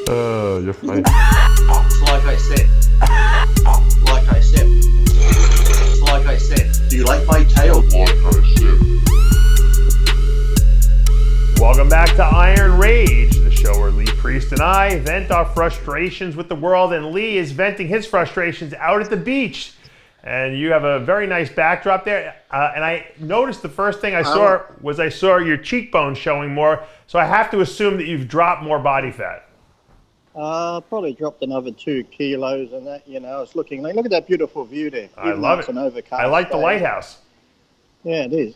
You're funny. It's like I said. Do you like my tail? Like I said. Welcome back to Iron Rage, the show where Lee Priest and I vent our frustrations with the world, and Lee is venting his frustrations out at the beach. And you have a very nice backdrop there. And I noticed the first thing I saw your cheekbones showing more. So I have to assume that you've dropped more body fat. Probably dropped another 2 kilos and that, it's looking like, look at that beautiful view there. I love it. It's an overcast I like the day. lighthouse. Yeah, it is.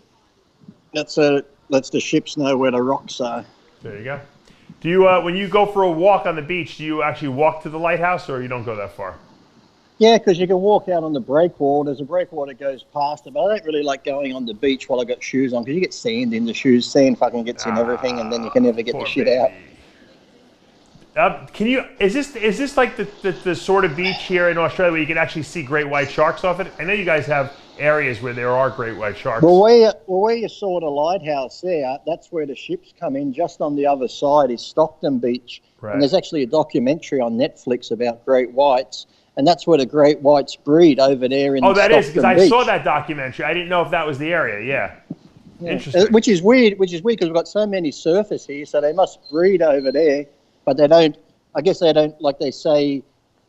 Lets the ships know where the rocks are. There you go. Do you, when you go for a walk on the beach, do you actually walk to the lighthouse or you don't go that far? Yeah, because you can walk out on the breakwater. There's a breakwater that goes past it, but I don't really like going on the beach while I've got shoes on because you get sand in the shoes. Sand fucking gets in everything and then you can never get the shit out. Is this like the sort of beach here in Australia where you can actually see great white sharks off it? I know you guys have areas where there are great white sharks. Well, where you saw the lighthouse there, that's where the ships come in. Just on the other side is Stockton Beach. Right. And there's actually a documentary on Netflix about great whites. And that's where the great whites breed over there in Stockton Beach. Oh, that is, because I saw that documentary. I didn't know if that was the area, yeah. Interesting. Which is weird because we've got so many surfers here, so they must breed over there. But they don't, I guess they don't, like they say,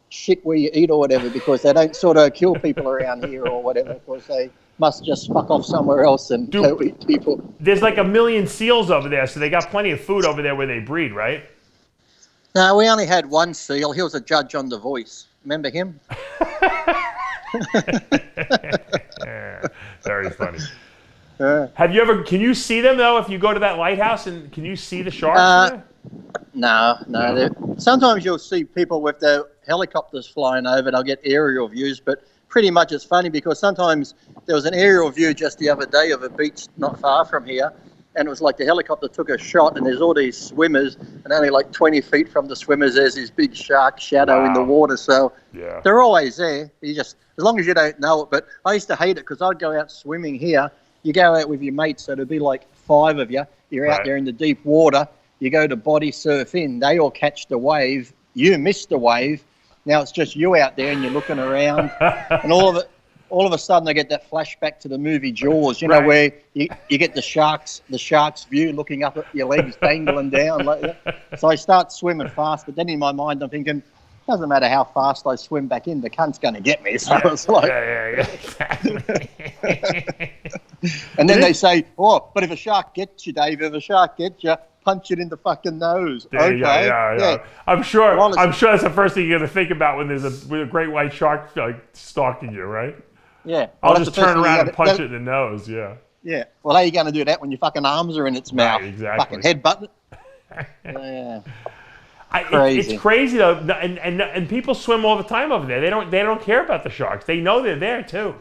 shit where you eat or whatever, because they don't sort of kill people around here or whatever, because they must just fuck off somewhere else and go eat people. There's like 1 million seals over there, so they got plenty of food over there where they breed, right? No, we only had one seal. He was a judge on The Voice. Remember him? Very funny. Have you ever, can you see them though if you go to that lighthouse, and can you see the sharks there? No. Sometimes you'll see people with their helicopters flying over. They'll get aerial views, but pretty much it's funny because sometimes there was an aerial view just the other day of a beach not far from here, and it was like the helicopter took a shot and there's all these swimmers, and only like 20 feet from the swimmers there's this big shark shadow in the water. So they're always there. You just, as long as you don't know it. But I used to hate it because I'd go out swimming here. You go out with your mates, so there'd be like 5 of you. You're out there in the deep water. You go to body surf in. They all catch the wave. You miss the wave. Now it's just you out there and you're looking around. And all of a sudden I get that flashback to the movie Jaws, you know, where you get the shark's view looking up at your legs dangling down like that. So I start swimming fast, but then in my mind I'm thinking, doesn't matter how fast I swim back in, the cunt's going to get me. So it's like, exactly. And then they say, oh, but if a shark gets you, Dave, punch it in the fucking nose. Yeah. I'm sure that's the first thing you're going to think about when there's a great white shark like stalking you, right? Yeah. I'll just turn around and punch it in the nose, yeah. Yeah. Well, how are you going to do that when your fucking arms are in its mouth? Right, exactly. Fucking headbutt it. Yeah. It's crazy though, and people swim all the time over there. They don't care about the sharks. They know they're there too.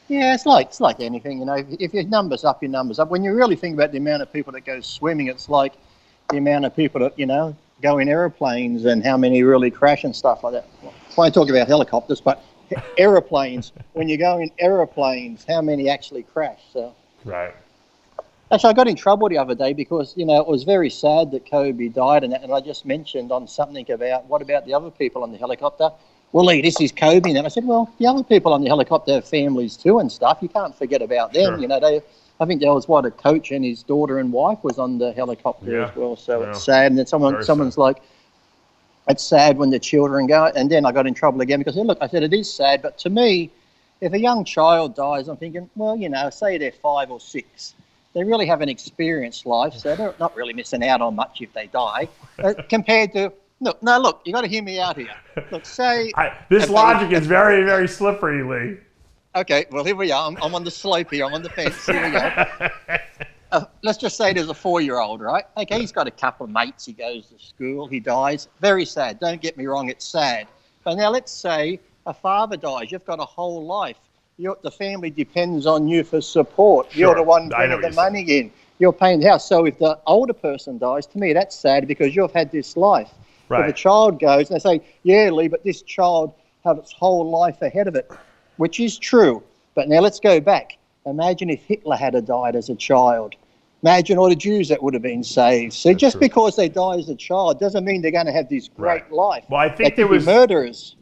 Yeah, it's like anything, you know. If your numbers up, your numbers up. When you really think about the amount of people that go swimming, it's like the amount of people that, you know, go in aeroplanes and how many really crash and stuff like that. I won't talk about helicopters, but aeroplanes. When you go in aeroplanes, how many actually crash? So. Right. Actually, I got in trouble the other day because, you know, it was very sad that Kobe died, and I just mentioned on something about, what about the other people on the helicopter? Well, Lee, this is Kobe. And I said, well, the other people on the helicopter have families too and stuff. You can't forget about them. Sure. You know, I think there was a coach and his daughter and wife was on the helicopter as well. So it's sad. And then someone's like, it's sad when the children go. And then I got in trouble again because, look, I said, it is sad. But to me, if a young child dies, I'm thinking, well, you know, say they're 5 or 6. They really haven't experienced life, so they're not really missing out on much if they die, compared to, look, you got to hear me out here. Look, say... This logic is very, very slippery, Lee. Okay, well, here we are. I'm on the slope here. I'm on the fence. Here we go. Let's just say there's a 4-year-old, right? Okay, he's got a couple of mates. He goes to school. He dies. Very sad. Don't get me wrong. It's sad. But now let's say a father dies. You've got a whole life. The family depends on you for support. Sure. You're the one bringing the money in. You're paying the house. So if the older person dies, to me, that's sad because you've had this life. Right. If a child goes, and they say, yeah, Lee, but this child had its whole life ahead of it, which is true. But now let's go back. Imagine if Hitler had died as a child. Imagine all the Jews that would have been saved. See, just because they die as a child doesn't mean they're going to have this great life. Well, I think they could be murderers.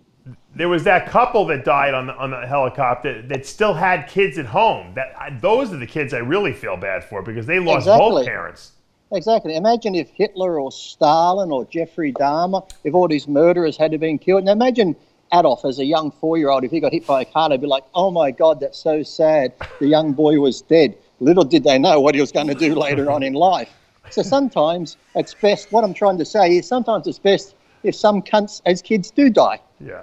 There was that couple that died on the helicopter that still had kids at home. Those are the kids I really feel bad for because they lost both parents. Exactly. Imagine if Hitler or Stalin or Jeffrey Dahmer, if all these murderers had to been killed. Now imagine Adolf as a young 4-year-old, if he got hit by a car, they'd be like, oh my God, that's so sad. The young boy was dead. Little did they know what he was going to do later on in life. So sometimes it's best, what I'm trying to say is sometimes it's best if some cunts as kids do die. Yeah.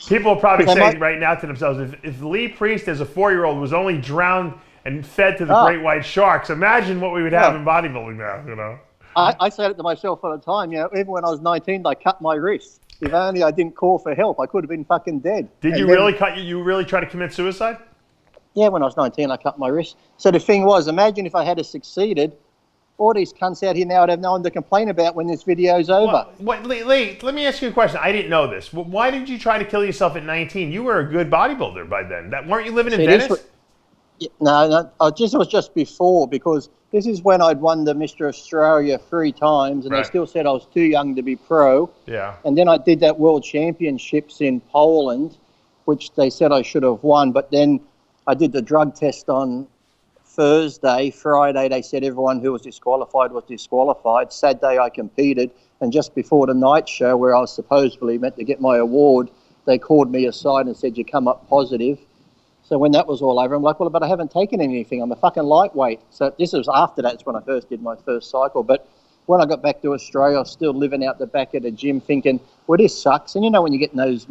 People are probably saying right now to themselves, if Lee Priest as a 4-year-old was only drowned and fed to the great white sharks, imagine what we would have in bodybuilding now, you know. I said it to myself all the time, you know, even when I was 19, I cut my wrist. If only I didn't call for help, I could have been fucking dead. Did you really you really try to commit suicide? Yeah, when I was 19, I cut my wrist. So the thing was, imagine if I had succeeded, all these cunts out here now would have no one to complain about when this video's over. Lee, let me ask you a question. I didn't know this. Why did you try to kill yourself at 19? You were a good bodybuilder by then. Weren't you living in Venice? No, it was just before, because this is when I'd won the Mr. Australia 3 times, and they still said I was too young to be pro. Yeah. And then I did that World Championships in Poland, which they said I should have won, but then I did the drug test on Thursday. Friday, they said everyone who was disqualified was disqualified. Saturday, I competed, and just before the night show, where I was supposedly meant to get my award, they called me aside and said, you come up positive. So when that was all over, I'm like, well, but I haven't taken anything. I'm a fucking lightweight. So this was after that's when I first did my first cycle. But when I got back to Australia, I was still living out the back of the gym thinking, well, this sucks. And you know when you get in those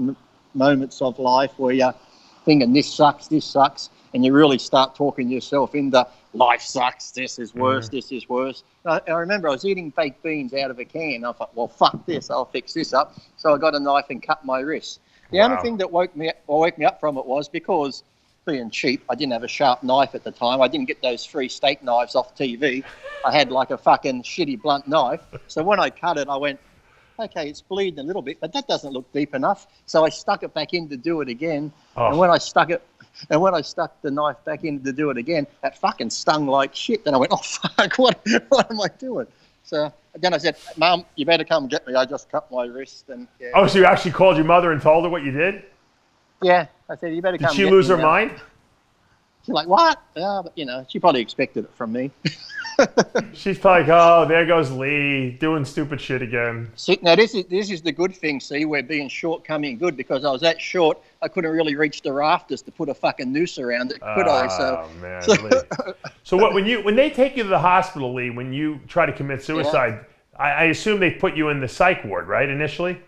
moments of life where you're thinking this sucks, and you really start talking yourself into life sucks, this is worse, this is worse. I remember I was eating baked beans out of a can. I thought, well, fuck this, I'll fix this up. So I got a knife and cut my wrist. The only thing that woke me up from it was because being cheap, I didn't have a sharp knife at the time. I didn't get those free steak knives off TV. I had like a fucking shitty blunt knife. So when I cut it, I went, okay, it's bleeding a little bit, but that doesn't look deep enough. So I stuck it back in to do it again. And when I stuck the knife back in to do it again, that fucking stung like shit. Then I went, oh fuck, what am I doing? So then I said, Mum, you better come get me. I just cut my wrist. And yeah. Oh, so you actually called your mother and told her what you did? Yeah, I said, you better come. Did she lose her mind? She's like, what? Yeah, but you know, she probably expected it from me. She's probably like, oh, there goes Lee doing stupid shit again. See, now this is the good thing. See, where being short coming good, because I was that short, I couldn't really reach the rafters to put a fucking noose around it, could I? Oh man. So what? When they take you to the hospital, Lee, when you try to commit suicide, I assume they put you in the psych ward, right? Initially.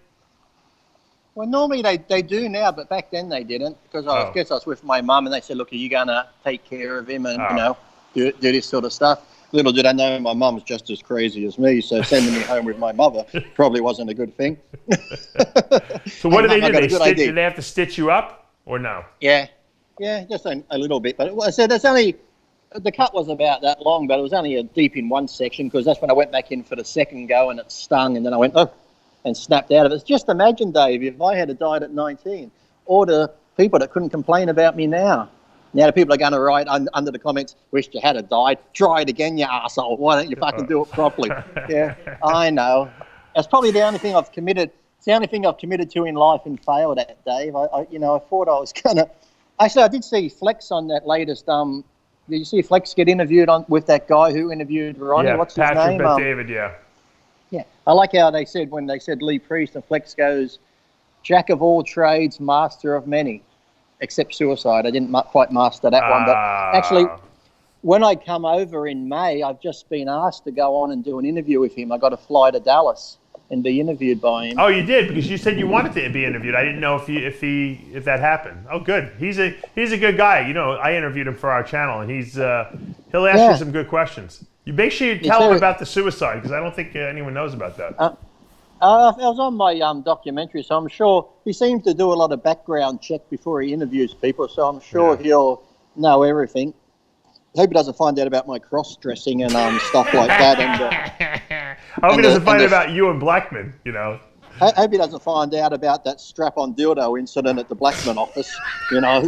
Well, normally they do now, but back then they didn't, because I guess I was with my mum, and they said, look, are you going to take care of him and, you know, do this sort of stuff? Little did I know my mum's just as crazy as me, so sending me home with my mother probably wasn't a good thing. So what did they do? Did they have to stitch you up or no? Yeah, just a little bit. But I said the cut was about that long, but it was only deep in one section, because that's when I went back in for the second go and it stung, and then I went, and snapped out of it. Just imagine, Dave, if I had died at 19, or the people that couldn't complain about me now. Now the people are going to write under the comments, wished you had died. Try it again, you arsehole. Why don't you fucking do it properly? Yeah, I know. That's probably the only thing I've committed. It's the only thing I've committed to in life and failed at, Dave. I thought I was going to... Actually, I did see Flex on that latest... Did you see Flex get interviewed with that guy who interviewed Ronnie? What's his name? Patrick David, yeah. Yeah, I like how they said, when they said Lee Priest, and Flex goes, jack of all trades, master of many, except suicide. I didn't quite master that one. But actually, when I come over in May, I've just been asked to go on and do an interview with him. I got to fly to Dallas and be interviewed by him. Oh, you did? Because you said you wanted to be interviewed. I didn't know if that happened. Oh, good. He's a good guy. You know, I interviewed him for our channel, and he'll ask you some good questions. You make sure you tell him about the suicide, because I don't think anyone knows about that. I was on my documentary, so I'm sure he seems to do a lot of background check before he interviews people, so I'm sure he'll know everything. I hope he doesn't find out about my cross-dressing and stuff like that. I hope he doesn't find out about you and Blackman, you know. I hope he doesn't find out about that strap-on dildo incident at the Blackman office. You know,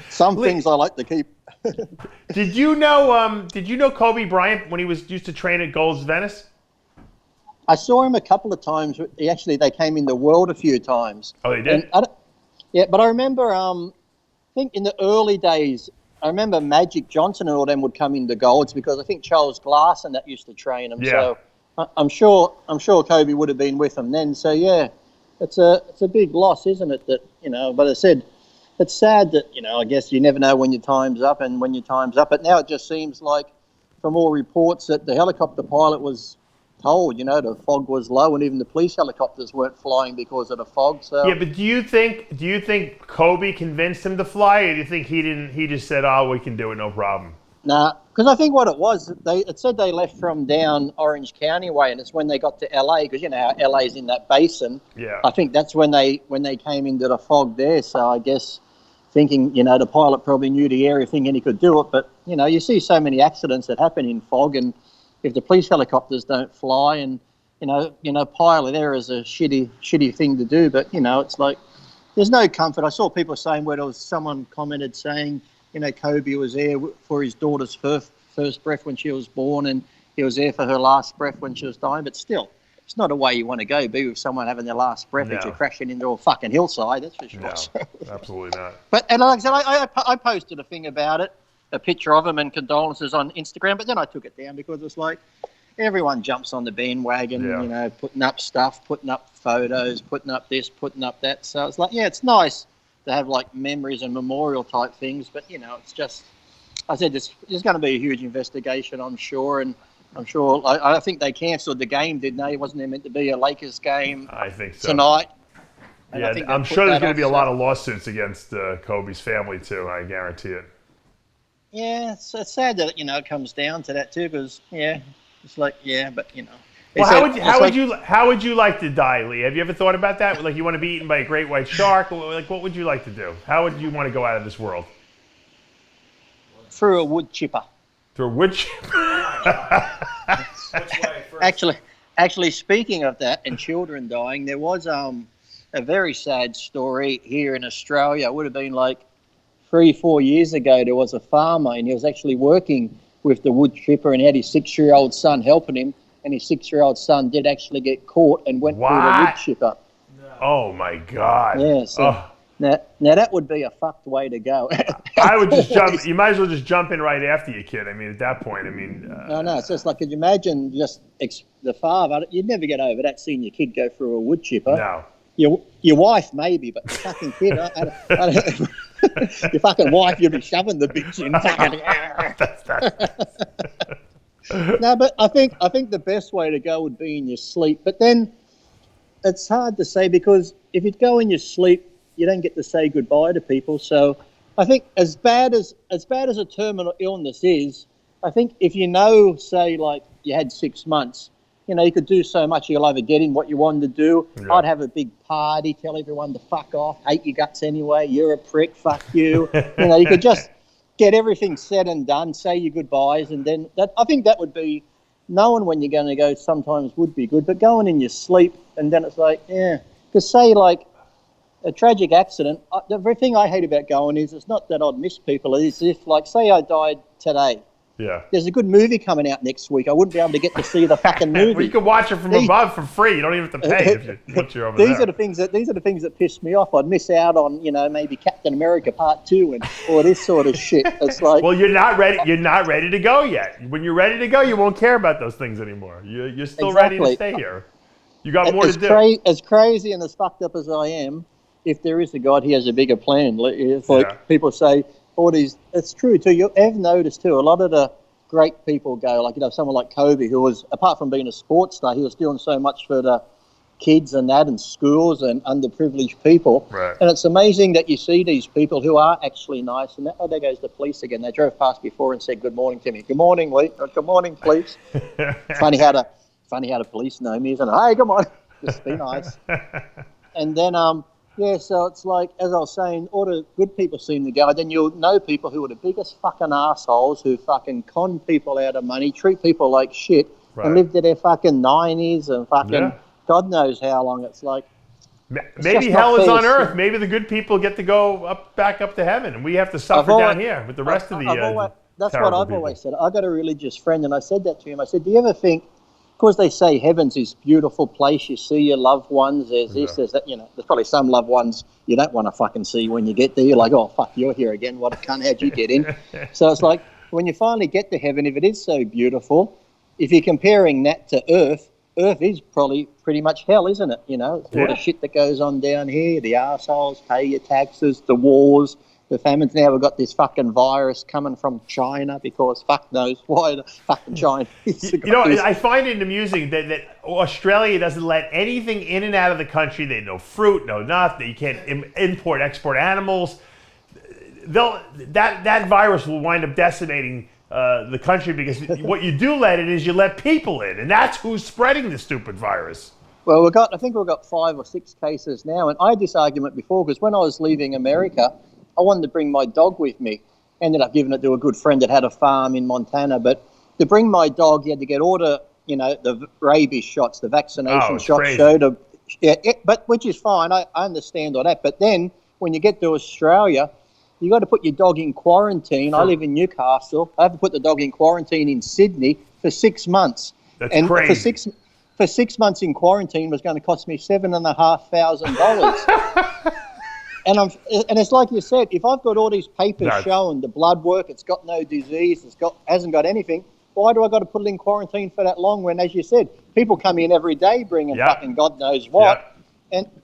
some things I like to keep. Did you know Kobe Bryant when he used to train at Gold's Venice? I saw him a couple of times. They came in the world a few times. Oh, they did? Yeah, but I remember, I think in the early days, I remember Magic Johnson and all them would come into Golds because I think Charles Glass and that used to train them. Yeah. So I'm sure Kobe would have been with them then. So yeah, it's a big loss, isn't it? That but I said it's sad that I guess you never know when your time's up and when your time's up. But now it just seems like, from all reports, that the helicopter pilot was told, the fog was low, and even the police helicopters weren't flying because of the fog. So yeah, but do you think Kobe convinced him to fly, or do you think he didn't? He just said, "Oh, we can do it, no problem." Nah, because I think what it was, it said they left from down Orange County way, and it's when they got to LA, because how LA's in that basin. Yeah. I think that's when they came into the fog there. So I guess thinking, the pilot probably knew the area, thinking he could do it. But you see so many accidents that happen in fog, and if the police helicopters don't fly, and pilot error is a shitty thing to do. But it's like there's no comfort. I saw people saying where there was someone commented saying, Kobe was there for his daughter's first breath when she was born, and he was there for her last breath when she was dying. But still, it's not a way you want to go. Be with someone having their last breath if you're crashing into a fucking hillside. That's for sure. No, absolutely not. But and like I said, I posted a thing about it, a picture of him and condolences on Instagram, but then I took it down because it's like everyone jumps on the bandwagon, putting up stuff, putting up photos, putting up this, putting up that. So it's like, it's nice to have like memories and memorial type things, but it's just, I said, there's going to be a huge investigation, I'm sure, and I'm sure, I think they cancelled the game, didn't they? Wasn't there meant to be a Lakers game I think so. tonight? And Yeah, I'm sure there's going to be a lot of lawsuits against Kobe's family too, I guarantee it. Yeah, it's sad that it comes down to that too, because it's like but Well, how would you like to die, Lee? Have you ever thought about that? Like, you want to be eaten by a great white shark? Like, what would you like to do? How would you want to go out of this world? Through a wood chipper. Through a wood chipper? Actually, speaking of that and children dying, there was a very sad story here in Australia. It would have been like 3-4 years ago. There was a farmer, and he was actually working with the wood chipper, and had his 6-year-old son helping him, and his 6-year-old son did actually get caught and went through the wood chipper. No. Oh my God! Yeah. So now that would be a fucked way to go. I would just jump. You might as well just jump in right after your kid. I mean, at that point, No. It's just like, could you imagine just the father? You'd never get over that, seeing your kid go through a wood chipper. No. Your wife maybe, but the fucking kid, I don't, your fucking wife, you'd be shoving the bitch in. No, but I think the best way to go would be in your sleep. But then it's hard to say, because if you go in your sleep, you don't get to say goodbye to people. So I think as bad as a terminal illness is, I think if say like you had 6 months, you could do so much. You'll either get in what you wanted to do. Yeah. I'd have a big party, tell everyone to fuck off, hate your guts anyway, you're a prick, fuck you. You could just get everything said and done, say your goodbyes, and then I think that would be, knowing when you're going to go sometimes would be good, but going in your sleep, and then it's like, because say like a tragic accident, the thing I hate about going is, it's not that I'd miss people, it's if like, say I died today. Yeah. There's a good movie coming out next week. I wouldn't be able to get to see the fucking movie. Well, you can watch it from above for free. You don't even have to pay once you're over there. These are the things that piss me off. I'd miss out on, maybe Captain America Part 2 and all this sort of shit. It's like, well, you're not ready. You're not ready to go yet. When you're ready to go, you won't care about those things anymore. You're still ready to stay here. You got more to do. As crazy and as fucked up as I am, if there is a God, he has a bigger plan. It's like people say, it's true too. You have noticed too, a lot of the great people go, like, someone like Kobe, who was, apart from being a sports star, he was doing so much for the kids and that, and schools and underprivileged people. Right. And it's amazing that you see these people who are actually nice. And there goes the police again. They drove past before and said, "Good morning" to me. "Good morning, Lee." "Good morning, police." Funny how the police know me, isn't it? "Hey, come on, just be nice." And then, so it's like, as I was saying, all the good people seem to go. Then you'll know people who are the biggest fucking assholes, who fucking con people out of money, treat people like shit, and live to their fucking 90s and fucking God knows how long. It's like, Maybe hell is on earth. Maybe the good people get to go back up to heaven, and we have to suffer down here with the rest of the that's what I've always said. I got a religious friend, and I said that to him. I said, do you ever think, because they say heaven's this beautiful place, you see your loved ones, there's this, there's that, there's probably some loved ones you don't want to fucking see when you get there. You're like, oh, fuck, you're here again. What a cunt, how'd you get in? So it's like, when you finally get to heaven, if it is so beautiful, if you're comparing that to Earth is probably pretty much hell, isn't it? All the shit that goes on down here, the arseholes pay your taxes, the wars, the famines. Now we've got this fucking virus coming from China because fuck knows why the fucking Chinese. I find it amusing that Australia doesn't let anything in and out of the country. They no fruit, no nothing. You can't import, export animals. That virus will wind up decimating the country because what you do let in is you let people in, and that's who's spreading the stupid virus. Well, I think we've got 5 or 6 cases now, and I had this argument before because when I was leaving America, I wanted to bring my dog with me. Ended up giving it to a good friend that had a farm in Montana, but to bring my dog, you had to get all the rabies shots, the vaccination shots. But which is fine. I understand all that, but then when you get to Australia, you got to put your dog in quarantine. Sure. I live in Newcastle. I have to put the dog in quarantine in Sydney for 6 months. That's crazy. For 6 months in quarantine was going to cost me $7,500. and it's like you said, if I've got all these papers showing the blood work, it's got no disease, hasn't got anything. Why do I got to put it in quarantine for that long? When, as you said, people come in every day bringing fucking God knows what.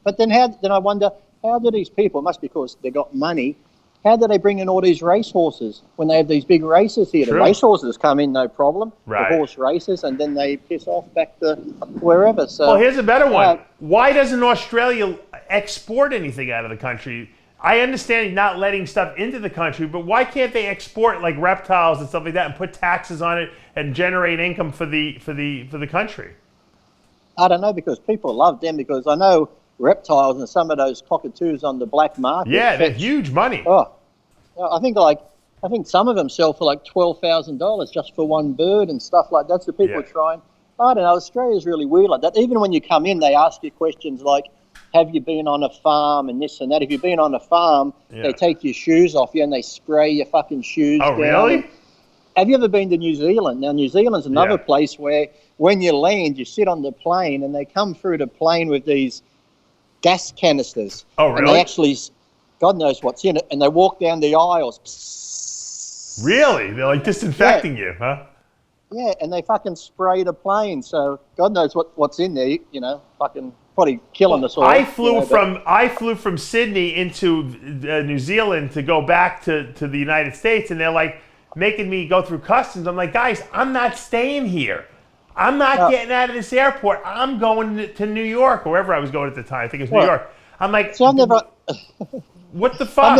But then I wonder, how do these people? It must be because they got money. How do they bring in all these racehorses when they have these big races here? True. The racehorses come in, no problem. Right. The horse races, and then they piss off back to wherever. So, well, here's a better one. Why doesn't Australia export anything out of the country? I understand not letting stuff into the country, but why can't they export like reptiles and stuff like that and put taxes on it and generate income for the country? I don't know, because people love them, because I know reptiles and some of those cockatoos on the black market. Yeah, they're huge money. Oh, I think some of them sell for like $12,000 just for one bird and stuff like that. So people are trying. I don't know. Australia's really weird like that. Even when you come in, they ask you questions like, have you been on a farm and this and that? If you've been on a farm, they take your shoes off you and they spray your fucking shoes down. Oh, really? Have you ever been to New Zealand? Now, New Zealand's another place where when you land, you sit on the plane and they come through the plane with these gas canisters. Oh, really? And they actually, God knows what's in it, and they walk down the aisles. Really? They're like disinfecting you, huh? Yeah, and they fucking spray the plane, so God knows what's in there, fucking probably killing us all. I flew from Sydney into New Zealand to go back to the United States, and they're like making me go through customs. I'm like, guys, I'm not staying here. I'm not getting out of this airport. I'm going to New York, or wherever I was going at the time. I think it was New York. I'm like, so what the fuck?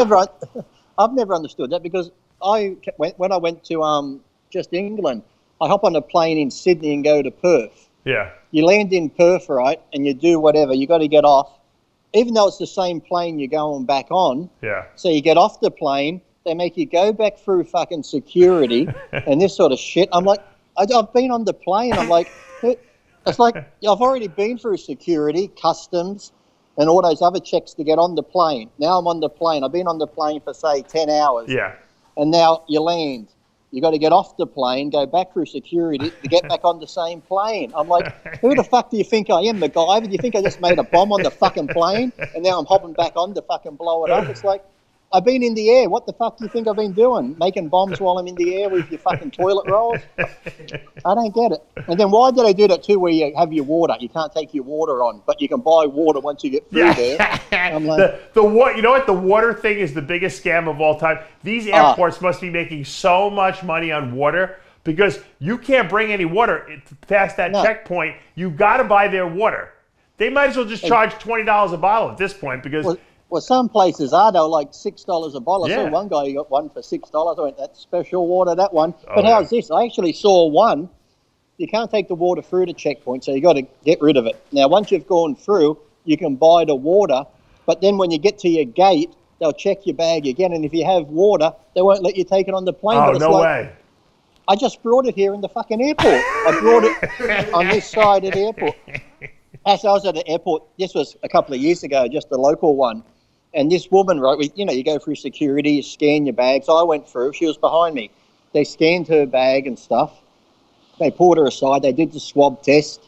I've never understood that, because when I went to just England, I hop on a plane in Sydney and go to Perth. Yeah. You land in Perth, right, and you do whatever. You got to get off, even though it's the same plane you're going back on. Yeah. So you get off the plane, they make you go back through fucking security and this sort of shit. I'm like, I've been on the plane. I'm like, it's like I've already been through security, customs, and all those other checks to get on the plane. Now I'm on the plane. I've been on the plane for, say, 10 hours. Yeah. And now you land. You got to get off the plane, go back through security to get back on the same plane. I'm like, who the fuck do you think I am, MacGyver? Do you think I just made a bomb on the fucking plane and now I'm hopping back on to fucking blow it up? It's like, I've been in the air. What the fuck do you think I've been doing? Making bombs while I'm in the air with your fucking toilet rolls? I don't get it. And then why do they do that too, where you have your water? You can't take your water on, but you can buy water once you get through there. I'm like, you know what? The water thing is the biggest scam of all time. These airports must be making so much money on water, because you can't bring any water past that checkpoint. You got to buy their water. They might as well just charge $20 a bottle at this point, because... Well, some places are, though, like $6 a bottle. I saw one guy who got one for $6. I went, that's special water, that one. But how's this? I actually saw one. You can't take the water through the checkpoint, so you got to get rid of it. Now, once you've gone through, you can buy the water, but then when you get to your gate, they'll check your bag again, and if you have water, they won't let you take it on the plane. Oh, no way. I just brought it here in the fucking airport. I brought it on this side of the airport. Actually, I was at the airport. This was a couple of years ago, just a local one. And this woman, right, you go through security, you scan your bag. So I went through. She was behind me. They scanned her bag and stuff. They pulled her aside. They did the swab test.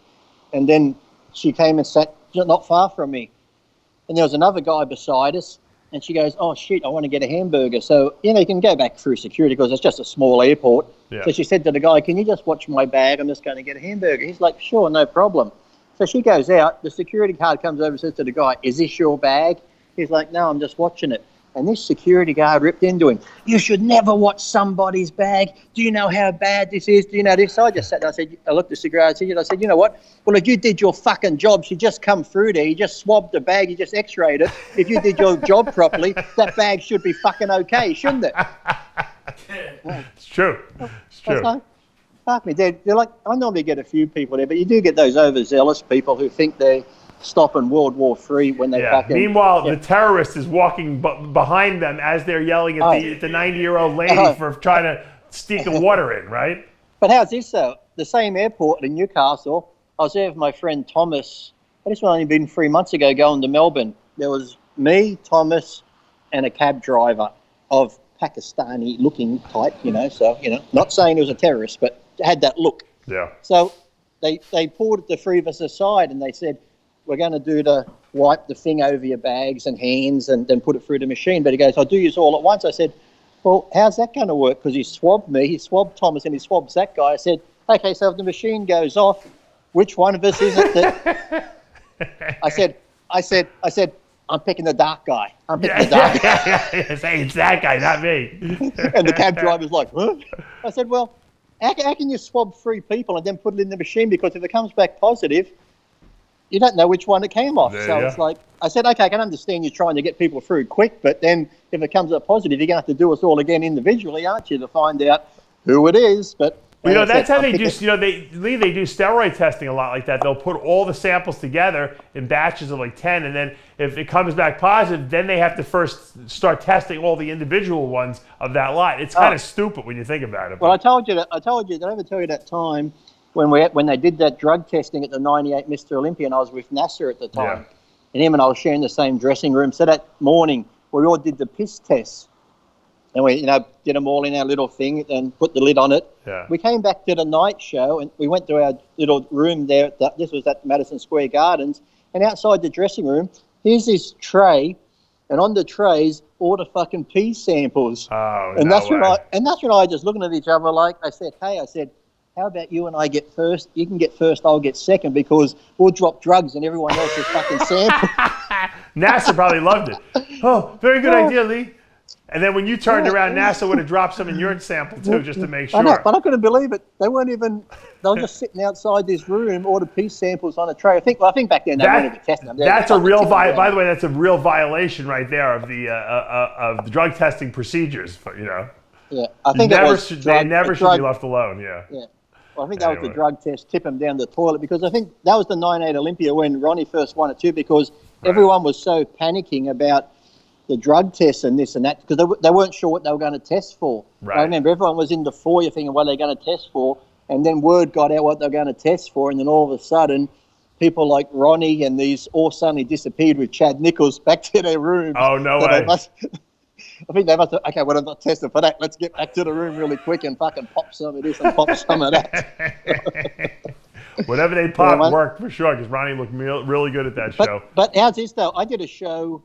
And then she came and sat not far from me. And there was another guy beside us. And she goes, oh, shit, I want to get a hamburger. So, you can go back through security because it's just a small airport. Yeah. So she said to the guy, can you just watch my bag? I'm just going to get a hamburger. He's like, sure, no problem. So she goes out. The security guard comes over and says to the guy, is this your bag? He's like, no, I'm just watching it. And this security guard ripped into him. You should never watch somebody's bag. Do you know how bad this is? Do you know this? So I just sat there. I looked at the security guard and I said, you know what? Well, if you did your fucking job, she just come through there. You just swabbed the bag. You just x-rayed it. If you did your job properly, that bag should be fucking okay, shouldn't it? It's true. It's true. Like, fuck me. They're like, I normally get a few people there, but you do get those overzealous people who think they're stopping World War III when they fucking... Meanwhile, the terrorist is walking behind them as they're yelling at the 90-year-old lady for trying to sneak a water in, right? But how's this though? The same airport in Newcastle, I was there with my friend Thomas. This one only been 3 months ago going to Melbourne. There was me, Thomas, and a cab driver of Pakistani-looking type, so, not saying he was a terrorist, but had that look. Yeah. So they pulled the three of us aside and they said, we're going to do the wipe the thing over your bags and hands and then put it through the machine. But he goes, I'll do yours all at once. I said, well, how's that going to work? Because he swabbed me, he swabbed Thomas, and he swabs that guy. I said, okay, so if the machine goes off, which one of us is it that... I said, I'm picking the dark guy. I'm picking the dark guy. Say, it's that guy, not me. And the cab driver's like, huh? I said, well, how can you swab 3 people and then put it in the machine? Because if it comes back positive, you don't know which one it came off. So it's like, I said, okay, I can understand you're trying to get people through quick, but then if it comes up positive, you're going to have to do us all again individually, aren't you, to find out who it is. But that's how they do, they do steroid testing a lot like that. They'll put all the samples together in batches of like 10, and then if it comes back positive, then they have to first start testing all the individual ones of that lot. It's kind of stupid when you think about it. Well, I told you, did I ever tell you that time when they did that drug testing at the 98 Mr. Olympia, and I was with Nasser at the time, and him and I were sharing the same dressing room. So that morning, we all did the piss tests. And we, did them all in our little thing and put the lid on it. Yeah. We came back to the night show and we went to our little room there. This was at Madison Square Gardens. And outside the dressing room, here's this tray. And on the trays, all the fucking pee samples. Oh, and that's when I just looking at each other like, I said, how about you and I get first? You can get first, I'll get second, because we'll drop drugs and everyone else is fucking sample. NASA probably loved it. Oh, very good idea, Lee. And then when you turned around, NASA would have dropped some in your sample too, just to make sure. I know, but I couldn't believe it. They were just sitting outside this room, all the pee samples on a tray. I think back then they weren't even testing them. That's a real by the way, that's a real violation right there of the drug testing procedures. Yeah, I think they never should be left alone. Yeah. Well, I think that was the drug test, tip them down the toilet, because I think that was the 98 Olympia when Ronnie first won it too, because everyone was so panicking about the drug tests and this and that, because they weren't sure what they were going to test for. Right. I remember everyone was in the foyer thinking what they're going to test for, and then word got out what they're going to test for, and then all of a sudden, people like Ronnie and these all suddenly disappeared with Chad Nichols back to their rooms. Oh, no way. I think they must have, okay, well, I'm not testing for that. Let's get back to the room really quick and fucking pop some of this and pop some of that. Whatever they popped worked for sure, because Ronnie looked really good at that show. But how's this, though? I did a show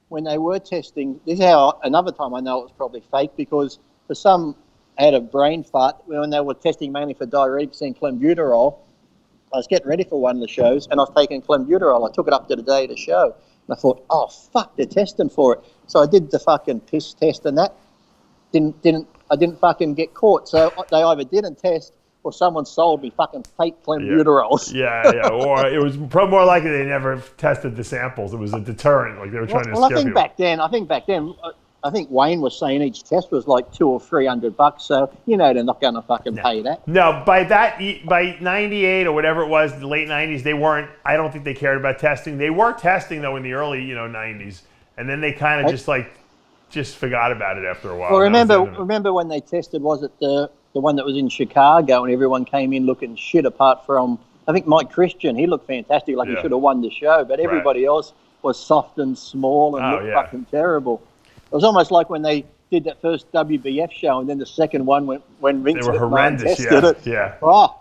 when they were testing. This is how another time I know it was probably fake, because for some, I had a brain fart when they were testing mainly for diuretics and clenbuterol. I was getting ready for one of the shows, and I was taking clenbuterol. I took it up to the day of the show, and I thought, oh, fuck, they're testing for it. So I did the fucking piss test, and that I didn't fucking get caught. So they either didn't test or someone sold me fucking fake clenbuterols. Yeah. Or it was probably more likely they never tested the samples. It was a deterrent, like they were trying to scare people. I think Wayne was saying each test was like $200 or $300. So they're not going to fucking pay that. No, by 98 or whatever it was, the late 90s, they weren't. I don't think they cared about testing. They were testing though in the early 90s, and then they kind of just forgot about it after a while. Well, remember when they tested? Was it the one that was in Chicago, and everyone came in looking shit apart from I think Mike Christian, he looked fantastic, like he should have won the show, but everybody else was soft and small and looked fucking terrible. It was almost like when they did that first WBF show, and then the second one when Vince They were McMahon horrendous, tested it. yeah. Oh,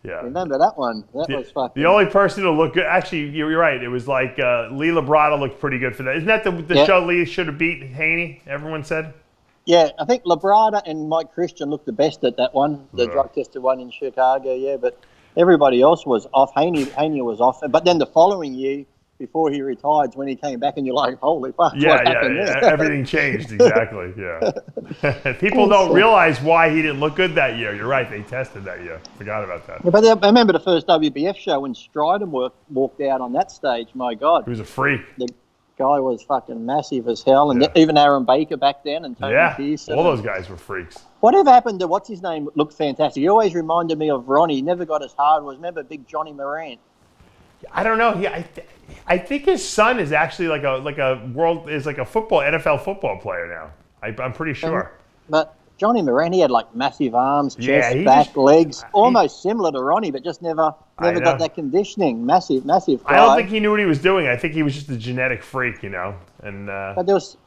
yeah. Remember that one? That was fucking... The only person who looked good, actually, you're right. It was like Lee Labrada looked pretty good for that. Isn't that the show Lee should have beat Haney? Everyone said. Yeah, I think Labrada and Mike Christian looked the best at that one, the drug tested one in Chicago. Yeah, but everybody else was off. Haney was off, but then the following year, before he retired, when he came back, and you're like, holy fuck, what happened there? Everything changed, exactly, People don't realize why he didn't look good that year. You're right, they tested that year. Forgot about that. Yeah, but I remember the first WBF show when Stridham walked out on that stage, my God. He was a freak. The guy was fucking massive as hell, and even Aaron Baker back then, and Tony Pearson. All those guys were freaks. Whatever happened to, what's his name, looked fantastic. He always reminded me of Ronnie. He never got as hard. Remember big Johnny Morant? I don't know. I think his son is actually like a NFL football player now. I'm pretty sure. But Johnny Morant, he had like massive arms, chest, back, legs, almost similar to Ronnie, but just never got that condition. Massive guy. I don't think he knew what he was doing. I think he was just a genetic freak, And but there was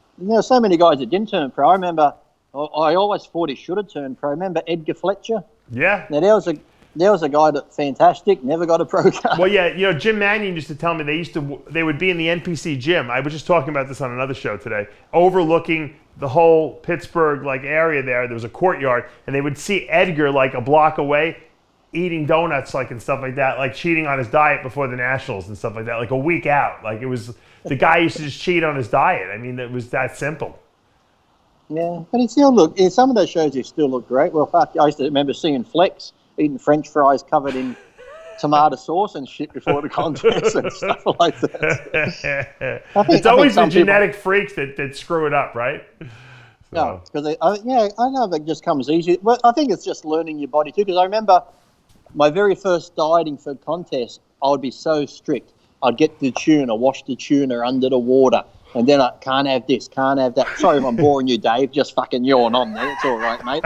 so many guys that didn't turn pro. I remember I always thought he should have turned pro. Remember Edgar Fletcher? Yeah. Now there was a guy that fantastic, never got a pro card. Well, yeah, Jim Mannion used to tell me they would be in the NPC gym. I was just talking about this on another show today, overlooking the whole Pittsburgh area there. There was a courtyard, and they would see Edgar like a block away, eating donuts and stuff like that, like cheating on his diet before the Nationals and stuff like that, like a week out. Like it was the guy used to just cheat on his diet. I mean, it was that simple. Yeah, but he still looked. In some of those shows, he still looked great. Well, fuck, I used to remember seeing Flex eating French fries covered in tomato sauce and shit before the contest and stuff like that. It's always the genetic freaks that screw it up, right? No, because I don't know if it just comes easy. But I think it's just learning your body too. Because I remember my very first dieting for contest, I would be so strict. I'd get the tuna, wash the tuna under the water. And then I can't have this, can't have that. Sorry if I'm boring you, Dave. Just fucking yawn on there. It's all right, mate.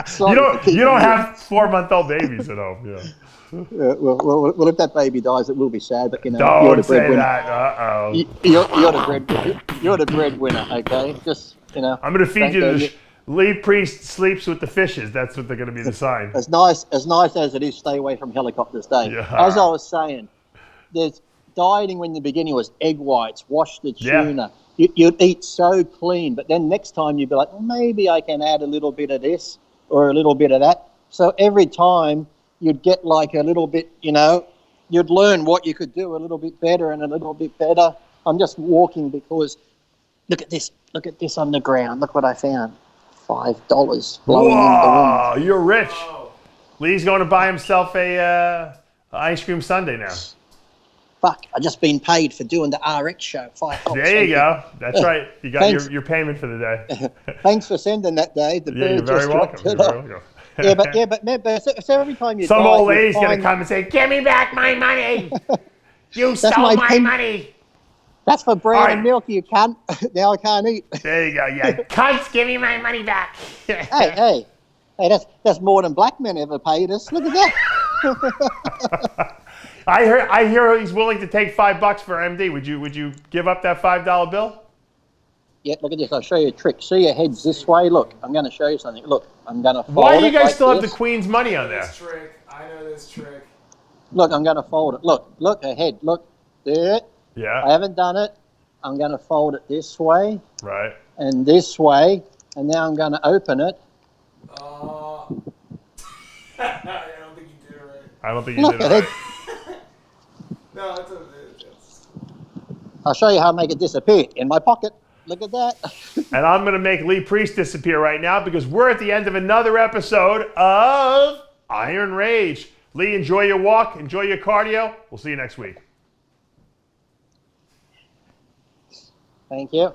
Sorry you don't have 4-month-old babies at home. Yeah. Well, if that baby dies, it will be sad. But don't you're the say breadwinner. that. Uh-oh. You're the breadwinner. Okay, just I'm going to feed you Lee Priest sleeps with the fishes. That's what they're going to be the sign. As nice as it is, stay away from helicopters, Dave. Yeah. As I was saying, there's dieting when the beginning was egg whites, wash the tuna. Yeah. You'd eat so clean, but then next time you'd be like, well, maybe I can add a little bit of this or a little bit of that. So every time you'd get like a little bit, you'd learn what you could do a little bit better and a little bit better. I'm just walking because look at this on the ground. Look what I found. $5 blowing in the wind. You're rich. Lee's going to buy himself a ice cream sundae now. Fuck, I just been paid for doing the RX show. $5. There you go. That's right. You got your payment for the day. Thanks for sending that, Dave. You're very welcome. But so every time you some old lady's gonna come and say, "Give me back my money! You stole my money!" That's for bread and milk, you cunt. Now I can't eat. There you go. Yeah, cunts, give me my money back. hey, that's more than black men ever paid us. Look at that. I hear he's willing to take $5 for MD. Would you give up that $5 bill? Yeah, look at this. I'll show you a trick. See your head's this way. Look, I'm going to show you something. Look, I'm going to fold it. Why do you guys still like have the Queen's money on there? I know this trick. Look, I'm going to fold it. Look, her head. Look, there. Yeah. I haven't done it. I'm going to fold it this way. Right. And this way. And now I'm going to open it. I don't think you did it right. I don't think you did it right. No, it's I'll show you how to make it disappear in my pocket. Look at that. And I'm going to make Lee Priest disappear right now because we're at the end of another episode of Iron Rage. Lee, enjoy your walk. Enjoy your cardio. We'll see you next week. Thank you.